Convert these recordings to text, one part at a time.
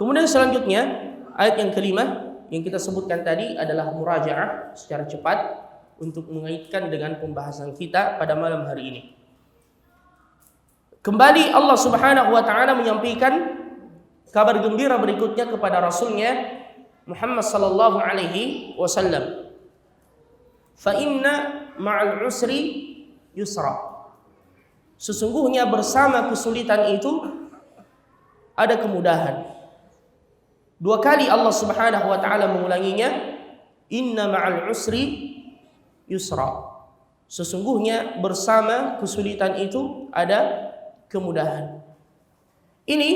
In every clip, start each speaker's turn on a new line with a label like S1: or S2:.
S1: Kemudian selanjutnya ayat yang kelima yang kita sebutkan tadi adalah murajaah secara cepat untuk mengaitkan dengan pembahasan kita pada malam hari ini. Kembali Allah Subhanahu wa taala menyampaikan kabar gembira berikutnya kepada Rasulnya Muhammad sallallahu alaihi wasallam. Fa inna ma'al usri yusra. Sesungguhnya bersama kesulitan itu ada kemudahan. Dua kali Allah Subhanahu wa taala mengulanginya, inna ma'al usri yusra. Sesungguhnya bersama kesulitan itu ada kemudahan. Ini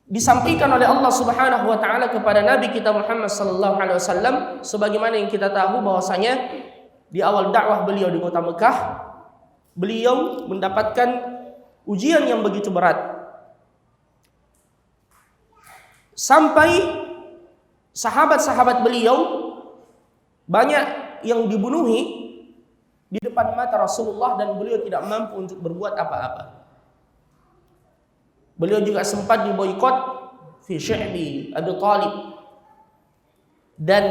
S1: disampaikan oleh Allah Subhanahu wa taala kepada Nabi kita Muhammad sallallahu alaihi wasallam sebagaimana yang kita tahu bahwasanya di awal dakwah beliau di kota Mekah, beliau mendapatkan ujian yang begitu berat. Sampai sahabat-sahabat beliau banyak yang dibunuhi di depan mata Rasulullah dan beliau tidak mampu untuk berbuat apa-apa. Beliau juga sempat diboikot fi syi'bi Abi Thalib dan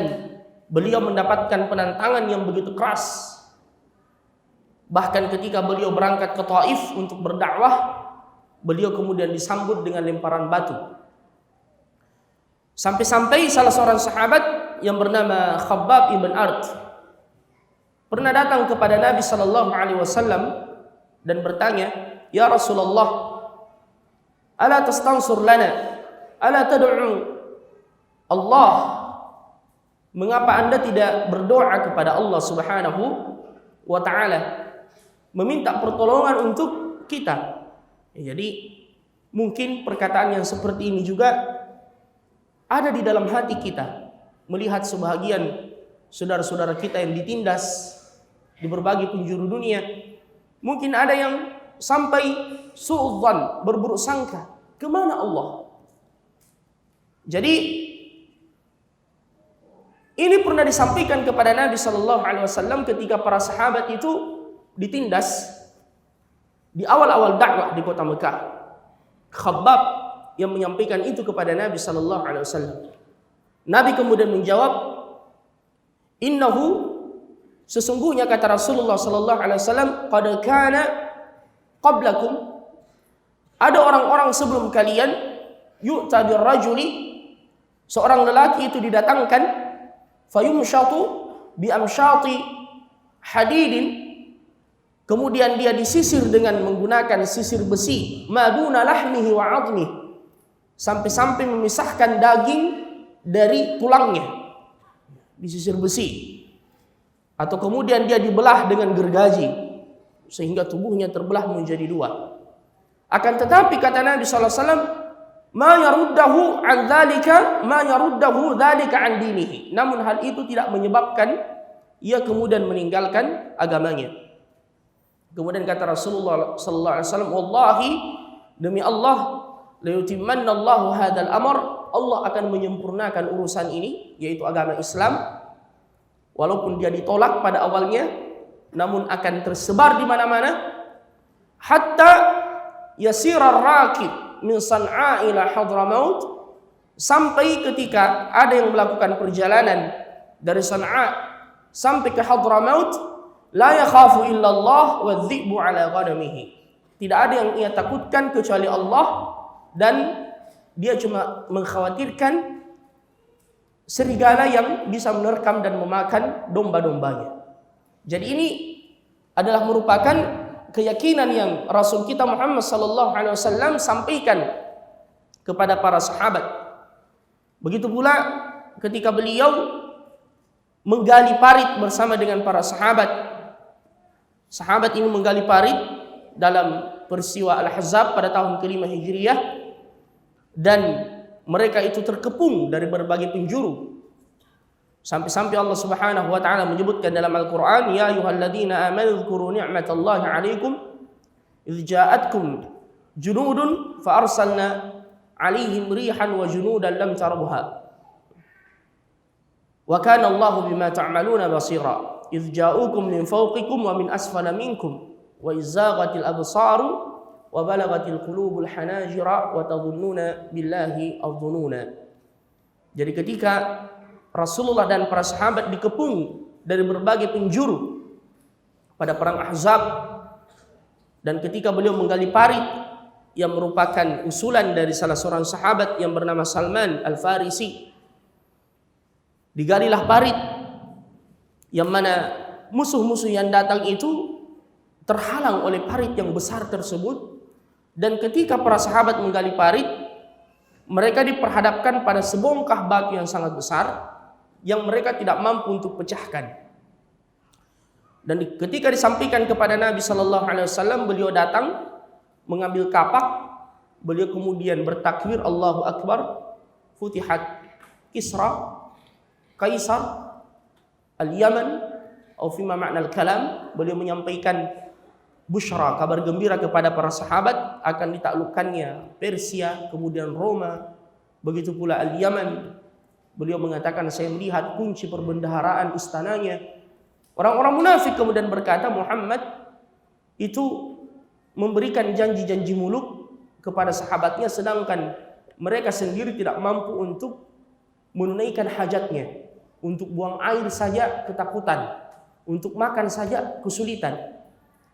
S1: beliau mendapatkan penentangan yang begitu keras. Bahkan ketika beliau berangkat ke Taif untuk berdakwah, beliau kemudian disambut dengan lemparan batu. Sampai-sampai salah seorang sahabat yang bernama Khabbab ibn Art pernah datang kepada Nabi sallallahu alaihi wasallam dan bertanya, "Ya Rasulullah, ala tastansur lana? Ala tad'u Allah? Mengapa Anda tidak berdoa kepada Allah Subhanahu wa taala, meminta pertolongan untuk kita?" Jadi mungkin perkataan yang seperti ini juga ada di dalam hati kita melihat sebahagian saudara-saudara kita yang ditindas di berbagai penjuru dunia. Mungkin ada yang sampai suudzon, berburuk sangka, kemana Allah? Jadi ini pernah disampaikan kepada Nabi sallallahu alaihi wasallam ketika para sahabat itu ditindas di awal-awal dakwah di kota Mekah. Khabbab yang menyampaikan itu kepada Nabi sallallahu alaihi wasallam. Nabi kemudian menjawab, "Innahu, sesungguhnya kata Rasulullah sallallahu alaihi wasallam, qad kana qablakum, ada orang-orang sebelum kalian, yu'ta birrajuli, seorang lelaki itu didatangkan, fayumshatu bi amshati hadidin, kemudian dia disisir dengan menggunakan sisir besi, maduna lahmihi wa 'azmihi, sampai-sampai memisahkan daging dari tulangnya, disisir besi. Atau kemudian dia dibelah dengan gergaji sehingga tubuhnya terbelah menjadi dua. Akan tetapi kata Nabi sallallahu alaihi wasallam, ma yaruddahu an dzalika, ma yaruddahu dzalika an dinihi. Namun hal itu tidak menyebabkan ia kemudian meninggalkan agamanya. Kemudian kata Rasulullah sallallahu alaihi wasallam, wallahi, demi Allah, la yutimmanna Allahu hadzal amr, Allah akan menyempurnakan urusan ini, yaitu agama Islam, walaupun dia ditolak pada awalnya, namun akan tersebar di mana-mana, hatta yasira ar-rakib min San'a ila Hadramaut, sampai ketika ada yang melakukan perjalanan dari San'a sampai ke Hadramaut, la yakhafu illallah wa dhi'bu ala ghanamihi, tidak ada yang ia takutkan kecuali Allah, dan dia cuma mengkhawatirkan serigala yang bisa menerkam dan memakan domba-dombanya. Jadi ini adalah merupakan keyakinan yang Rasul kita Muhammad sallallahu alaihi wasallam sampaikan kepada para sahabat. Begitu pula ketika beliau menggali parit bersama dengan para sahabat. Sahabat ini menggali parit dalam peristiwa Al-Ahzab pada tahun ke-5 Hijriah, dan mereka itu terkepung dari berbagai penjuru. Sampai-sampai Allah Subhanahu wa taala menyebutkan dalam Al-Qur'an, ya ayyuhalladzina amanu dzkuru ni'matallahi 'alaikum idz ja'atkum junudun fa arsalna 'alaihim rihan wa junudan lam tarawha wa kana Allahu bima ta'maluna basira idz ja'ukum min fawqikum wa min asfala minkum wa idz zaghatil absaru wa balagatil qulubul hanajira wa tadhunnuna billahi adh-dhununa. Jadi ketika Rasulullah dan para sahabat dikepung dari berbagai penjuru pada perang Ahzab, dan ketika beliau menggali parit yang merupakan usulan dari salah seorang sahabat yang bernama Salman Al-Farisi, digalilah parit yang mana musuh-musuh yang datang itu terhalang oleh parit yang besar tersebut. Dan ketika para sahabat menggali parit, mereka diperhadapkan pada sebongkah batu yang sangat besar yang mereka tidak mampu untuk pecahkan. Dan ketika disampaikan kepada Nabi Sallallahu Alaihi Wasallam, beliau datang mengambil kapak, beliau kemudian bertakbir Allahu Akbar, futihat Kisra, Kaisar, Al-Yaman, atau fima makna al-kalam. Beliau menyampaikan busyra, kabar gembira kepada para sahabat akan ditaklukkannya Persia, kemudian Roma, begitu pula Al-Yaman. Beliau mengatakan, saya melihat kunci perbendaharaan istananya. Orang-orang munafik kemudian berkata, Muhammad itu memberikan janji-janji muluk kepada sahabatnya, sedangkan mereka sendiri tidak mampu untuk menunaikan hajatnya, untuk buang air saja ketakutan, untuk makan saja kesulitan.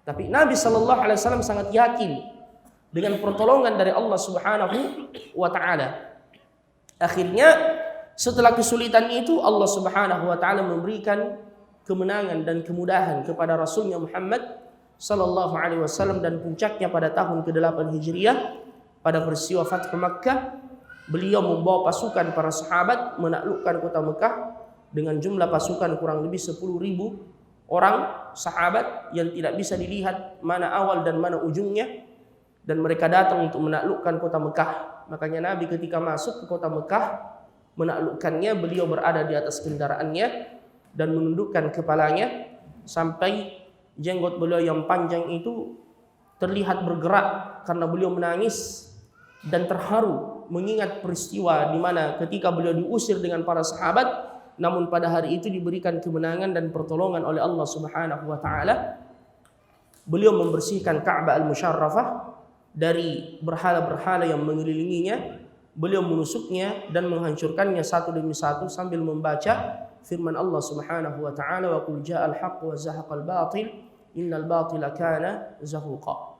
S1: Tapi Nabi Sallallahu Alaihi Wasallam sangat yakin dengan pertolongan dari Allah Subhanahu wa Ta'ala. Akhirnya setelah kesulitan itu, Allah Subhanahu wa Ta'ala memberikan kemenangan dan kemudahan kepada Rasulnya Muhammad Sallallahu Alaihi Wasallam, dan puncaknya pada tahun ke-8 Hijriah pada peristiwa Fathu Makkah, beliau membawa pasukan para sahabat menaklukkan kota Mekah dengan jumlah pasukan kurang lebih 10.000 orang sahabat yang tidak bisa dilihat mana awal dan mana ujungnya, dan mereka datang untuk menaklukkan kota Mekah. Makanya Nabi ketika masuk ke kota Mekah menaklukkannya, beliau berada di atas kendaraannya dan menundukkan kepalanya sampai jenggot beliau yang panjang itu terlihat bergerak karena beliau menangis dan terharu mengingat peristiwa di mana ketika beliau diusir dengan para sahabat, namun pada hari itu diberikan kemenangan dan pertolongan oleh Allah Subhanahu wa Ta'ala. Beliau membersihkan Ka'bah Al-Musyarrafah dari berhala-berhala yang mengelilinginya. Beliau menusuknya dan menghancurkannya satu demi satu sambil membaca firman Allah Subhanahu wa Ta'ala, wa qul ja'al haqq wa zahaqal batil innal batila kana zahuqa.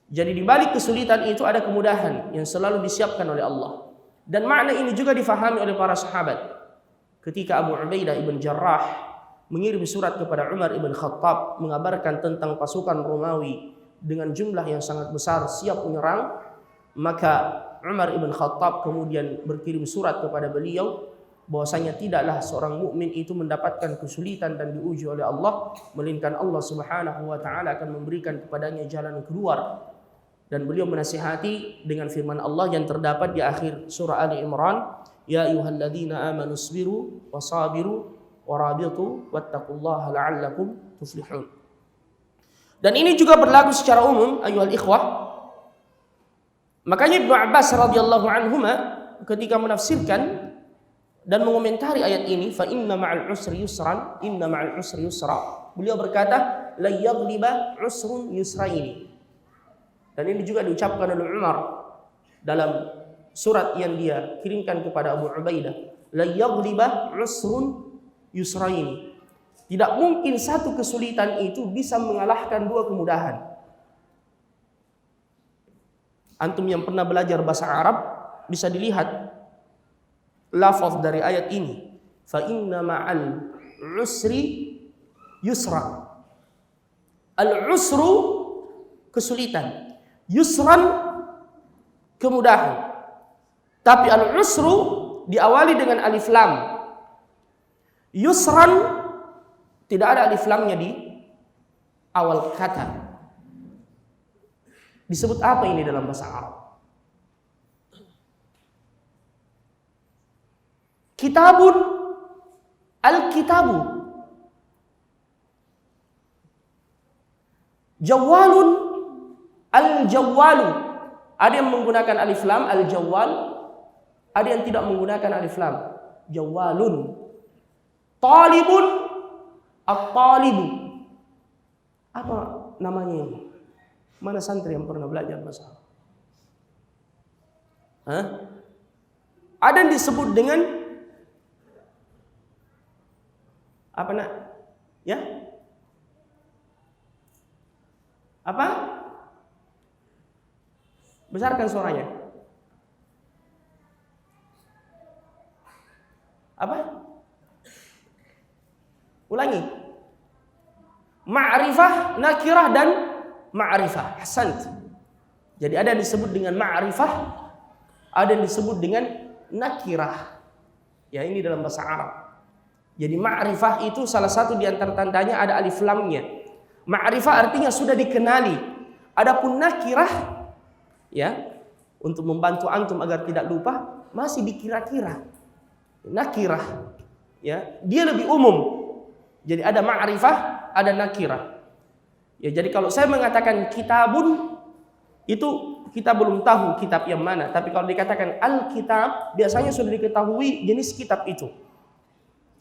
S1: Jadi di balik kesulitan itu ada kemudahan yang selalu disiapkan oleh Allah. Dan makna ini juga difahami oleh para sahabat. Ketika Abu Ubaidah ibn Jarrah mengirim surat kepada Umar ibn Khattab mengabarkan tentang pasukan Romawi dengan jumlah yang sangat besar siap menyerang, maka Umar ibn Khattab kemudian berkirim surat kepada beliau bahwasanya tidaklah seorang mukmin itu mendapatkan kesulitan dan diuji oleh Allah, melainkan Allah Subhanahu wa Ta'ala akan memberikan kepadanya jalan keluar. Dan beliau menasihati dengan firman Allah yang terdapat di akhir surah Ali Imran, ya ayyuhalladzina amanu isbiru wasabiru warabitu wattaqullaha la'allakum tuflihun. Dan ini juga berlaku secara umum ayyuhal ikhwah. Makanya Ibnu Abbas radhiyallahu anhuma ketika menafsirkan dan mengomentari ayat ini, fa inna ma'al usri yusran, inna ma'al usri yusra, beliau berkata la yaghliba usrun yusraini. Dan ini juga diucapkan oleh Umar dalam surat yang dia kirimkan kepada Abu Ubaidah, la yaghliba usrun yusraini. Tidak mungkin satu kesulitan itu bisa mengalahkan dua kemudahan. Antum yang pernah belajar bahasa Arab bisa dilihat lafaz dari ayat ini, fa inna ma'al usri yusra. Al-usru kesulitan, yusran kemudahan. Tapi al-usru diawali dengan alif lam. Yusran tidak ada alif lamnya di awal kata. Disebut apa ini dalam bahasa Arab? Kitabun, al-kitabu. Jawwalun, al-jawwalu. Ada yang menggunakan alif lam, al-jawwal. Ada yang tidak menggunakan alif lam, jawwalun. Talibun, at-talibu. Apa namanya ini? Mana santri yang pernah belajar bahasa Arab? Hah? Ada yang disebut dengan apa nak? Ya? Apa? Besarkan suaranya. Apa? Ulangi. Ma'rifah, nakirah dan ma'rifah. Ahsant. Jadi ada yang disebut dengan ma'rifah, ada yang disebut dengan nakirah. Ya, ini dalam bahasa Arab. Jadi ma'rifah itu salah satu di antara tandanya ada alif lamnya. Ma'rifah artinya sudah dikenali. Adapun nakirah, ya, untuk membantu antum agar tidak lupa, masih dikira-kira. Nakirah, ya, dia lebih umum. Jadi ada ma'rifah, ada nakirah. Ya, jadi kalau saya mengatakan kitabun, itu kita belum tahu kitab yang mana. Tapi kalau dikatakan al-kitab, biasanya sudah diketahui jenis kitab itu.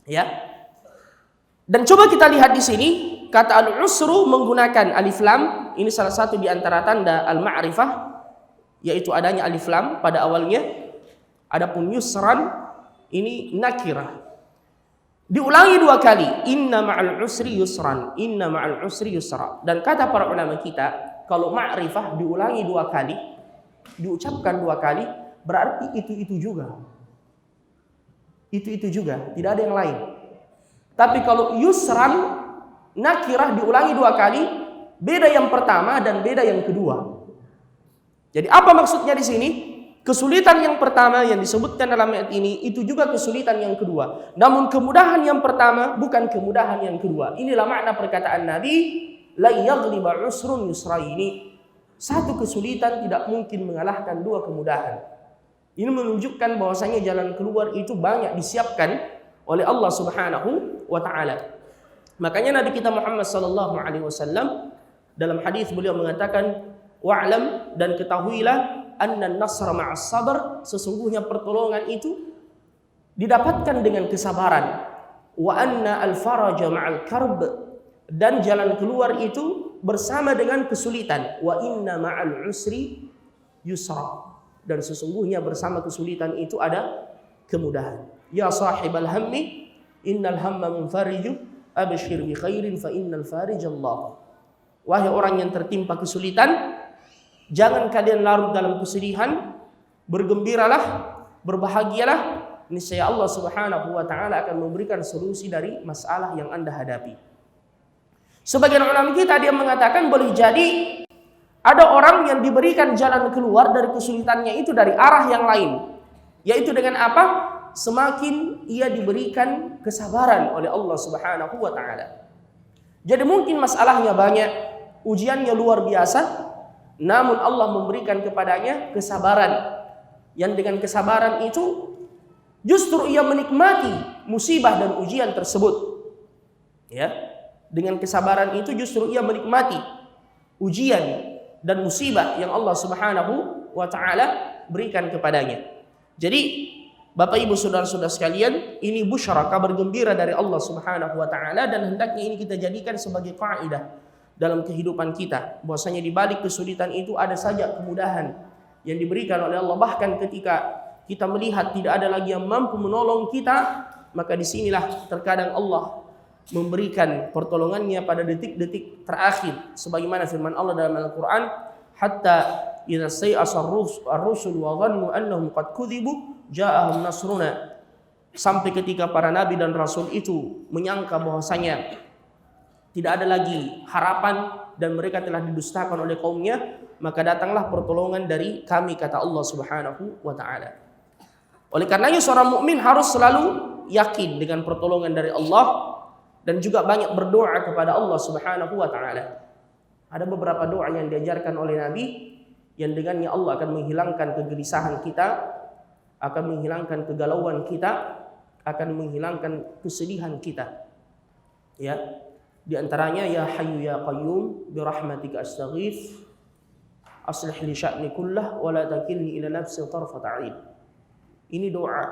S1: Ya. Dan coba kita lihat di sini, kata al-usru menggunakan alif lam. Ini salah satu di antara tanda al-ma'rifah, yaitu adanya alif lam pada awalnya. Adapun yusran ini nakirah. Diulangi 2 kali, inna ma'al usri yusran, inna ma'al usri yusra. Dan kata para ulama kita, kalau ma'rifah diulangi 2 kali, diucapkan 2 kali, berarti itu juga. Itu juga, tidak ada yang lain. Tapi kalau yusran, nakirah diulangi 2 kali, beda yang pertama dan beda yang kedua. Jadi apa maksudnya di sini? Kesulitan yang pertama yang disebutkan dalam ayat ini, itu juga kesulitan yang kedua. Namun kemudahan yang pertama bukan kemudahan yang kedua. Inilah makna perkataan Nabi, la yaghliba usrun yusraini. Satu kesulitan tidak mungkin mengalahkan 2 kemudahan. Ini menunjukkan bahwasanya jalan keluar itu banyak disiapkan oleh Allah Subhanahu wa taala. Makanya Nabi kita Muhammad sallallahu alaihi wasallam dalam hadis beliau mengatakan, wa'lam, dan ketahuilah, anna nasra ma'as sabar, sesungguhnya pertolongan itu didapatkan dengan kesabaran. Wa anna al-faraja ma'al karb, dan jalan keluar itu bersama dengan kesulitan. Wa inna ma'al usri yusra, dan sesungguhnya bersama kesulitan itu ada kemudahan. Ya sahibal hammi innal hamma munfariju abshir bi khairin fa innal farij Allah. Wahai orang yang tertimpa kesulitan, jangan kalian larut dalam kesedihan, bergembiralah, berbahagialah, niscaya Allah Subhanahu wa taala akan memberikan solusi dari masalah yang Anda hadapi. Sebagian ulama kita dia mengatakan boleh jadi ada orang yang diberikan jalan keluar dari kesulitannya itu dari arah yang lain. Yaitu dengan apa? Semakin ia diberikan kesabaran oleh Allah Subhanahu wa taala. Jadi mungkin masalahnya banyak, ujiannya luar biasa, namun Allah memberikan kepadanya kesabaran. Yang dengan kesabaran itu justru ia menikmati musibah dan ujian tersebut. Ya, dengan kesabaran itu justru ia menikmati ujian dan musibah yang Allah Subhanahu wa taala berikan kepadanya. Jadi Bapak Ibu saudara-saudara sekalian, ini busyara, kabar gembira dari Allah Subhanahu wa taala, dan hendaknya ini kita jadikan sebagai kaidah dalam kehidupan kita, bahwasanya di balik kesulitan itu ada saja kemudahan yang diberikan oleh Allah. Bahkan ketika kita melihat tidak ada lagi yang mampu menolong kita, maka disinilah terkadang Allah memberikan pertolongannya pada detik-detik terakhir, sebagaimana firman Allah dalam Al-Quran, hatta idza sayasa ar-rusul wa dhannu annahum qad kudzibu ja'ahum nasruna, sampai ketika para nabi dan rasul itu menyangka bahwasanya tidak ada lagi harapan dan mereka telah didustakan oleh kaumnya, maka datanglah pertolongan dari kami, kata Allah Subhanahu wa taala. Oleh karenanya seorang mukmin harus selalu yakin dengan pertolongan dari Allah dan juga banyak berdoa kepada Allah Subhanahu wa taala. Ada beberapa doa yang diajarkan oleh Nabi yang dengannya Allah akan menghilangkan kegelisahan kita, akan menghilangkan kegalauan kita, akan menghilangkan kesedihan kita. Ya, di antaranya ya Hayyu ya Qayyum bi rahmatika astaghits aslih li sya'ni kullah wa la takilni ila nafsi tarfat 'ain. Ini doa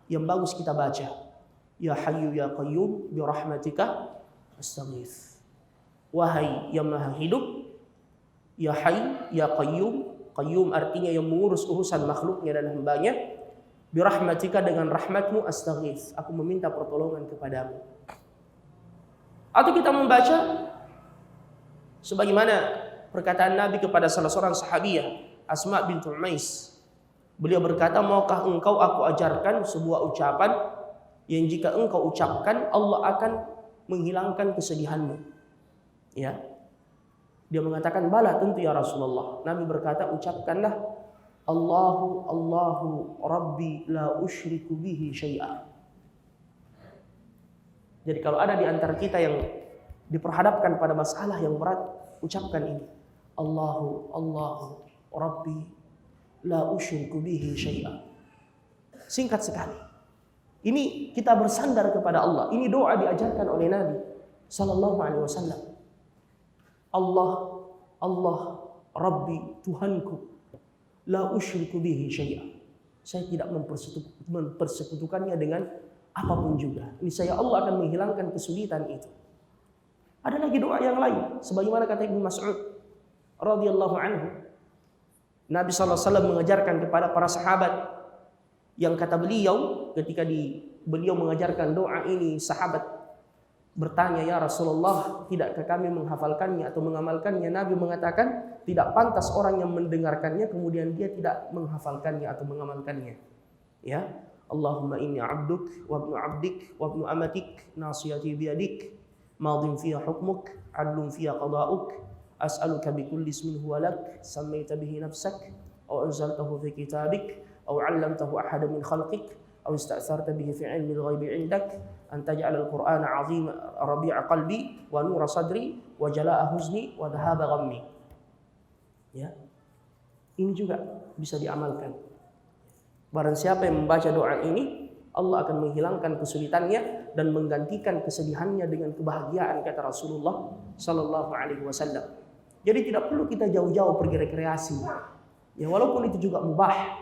S1: yang bagus kita baca. Ya Hayyu ya Qayyum bi rahmatika astaghits. Wahai yang Maha Hidup, Ya Hayy, Ya Qayyum. Qayyum artinya yang mengurus urusan makhluknya dan hambanya. Birahmatika, dengan rahmatmu, astaghits, aku meminta pertolongan kepadamu. Atau kita membaca sebagaimana perkataan Nabi kepada salah seorang sahabiyah, Asma bintu Umais. Beliau berkata, maukah engkau aku ajarkan sebuah ucapan yang jika engkau ucapkan Allah akan menghilangkan kesedihanmu? Ya. Dia mengatakan, bala, tentu ya Rasulullah. Nabi berkata, ucapkanlah, Allahu Rabbi la usyriku bihi syai'a. Jadi kalau ada di antara kita yang diperhadapkan pada masalah yang berat, ucapkan ini. Allahu Rabbi la usyriku bihi syai'a. Singkat sekali. Ini kita bersandar kepada Allah. Ini doa diajarkan oleh Nabi sallallahu alaihi wasallam. Allah Rabbi, Tuhanku, la usyriku bihi syai'a. Saya tidak mempersekutukannya dengan apapun juga. Ini saya Allah akan menghilangkan kesulitan itu. Ada lagi doa yang lain, sebagaimana kata Ibnu Mas'ud radhiyallahu anhu. Nabi sallallahu alaihi wasallam mengajarkan kepada para sahabat, yang kata beliau ketika beliau mengajarkan doa ini, sahabat bertanya, ya Rasulullah, tidakkah kami menghafalkannya atau mengamalkannya? Nabi mengatakan, tidak pantas orang yang mendengarkannya kemudian dia tidak menghafalkannya atau mengamalkannya. Ya, Allahumma inni abduk wa ibnu abdik wa ibnu amatik, nasiyati biyadik, madin fiha hukmuk, adlun fiha qada'uk, as'aluka bikulli ismin huwa lak, sammaita bihi nafsak, aw anzaltahu fi kitabik, aw 'allamtahu ahadan min khalqik, أو استأثرت به في علم الغيب عندك أن تجعل القرآن عظيم ربيع قلبي ونور صدري وجلاء حزني وذهاب غمي. Ya, ini juga bisa diamalkan. Barang siapa yang membaca doa ini, Allah akan menghilangkan kesulitannya dan menggantikan kesedihannya dengan kebahagiaan, kata Rasulullah Sallallahu Alaihi Wasallam. Jadi tidak perlu kita jauh-jauh pergi rekreasi. Ya, walaupun itu juga mubah.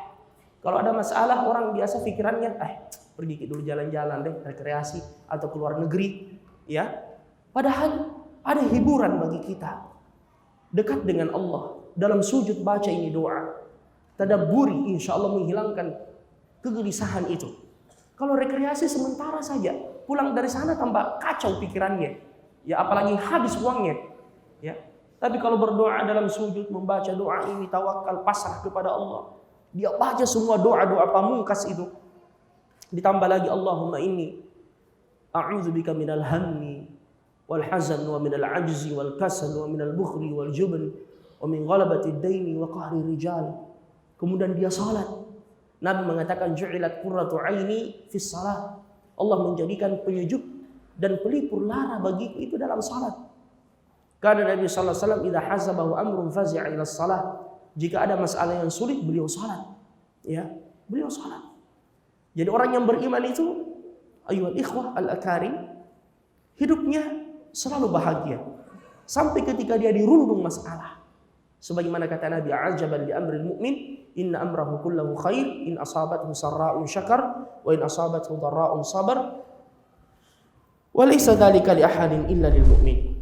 S1: Kalau ada masalah, orang biasa pikirannya, pergi dulu jalan-jalan deh, rekreasi atau keluar negeri, ya. Padahal ada hiburan bagi kita. Dekat dengan Allah, dalam sujud baca ini doa. Tadabburi, insya Allah menghilangkan kegelisahan itu. Kalau rekreasi sementara saja, pulang dari sana tambah kacau pikirannya. Ya, apalagi habis uangnya. Ya. Tapi kalau berdoa dalam sujud, membaca doa ini, tawakal, pasrah kepada Allah. Dia baca semua doa-doa pamungkas itu. Ditambah lagi, Allahumma inni a'udzubika minal hammi wal hazan wa minal ajzi wal kasal wa minal bukhli wal jubn wa min ghalabati daini wa qahri rijal. Kemudian dia salat. Nabi mengatakan, ju'ilat qurratu aini fis salat. Allah menjadikan penyejuk dan pelipur lara bagiku itu dalam salat. Karena Nabi sallallahu alaihi wasallam idza hazabahu amrun fazi'a ila salat. Jika ada masalah yang sulit, beliau salat. Ya, beliau salat. Jadi orang yang beriman itu, ayyuhal ikhwah al-akarim, hidupnya selalu bahagia. Sampai ketika dia dirundung masalah. Sebagaimana kata Nabi, ajaban li amril mu'min, inna amrahu kullahu khair, in asabathu sarra'un syakar, wa in asabathu dharra'un sabar, wa laysa dhalika li ahadin illa lil mu'min.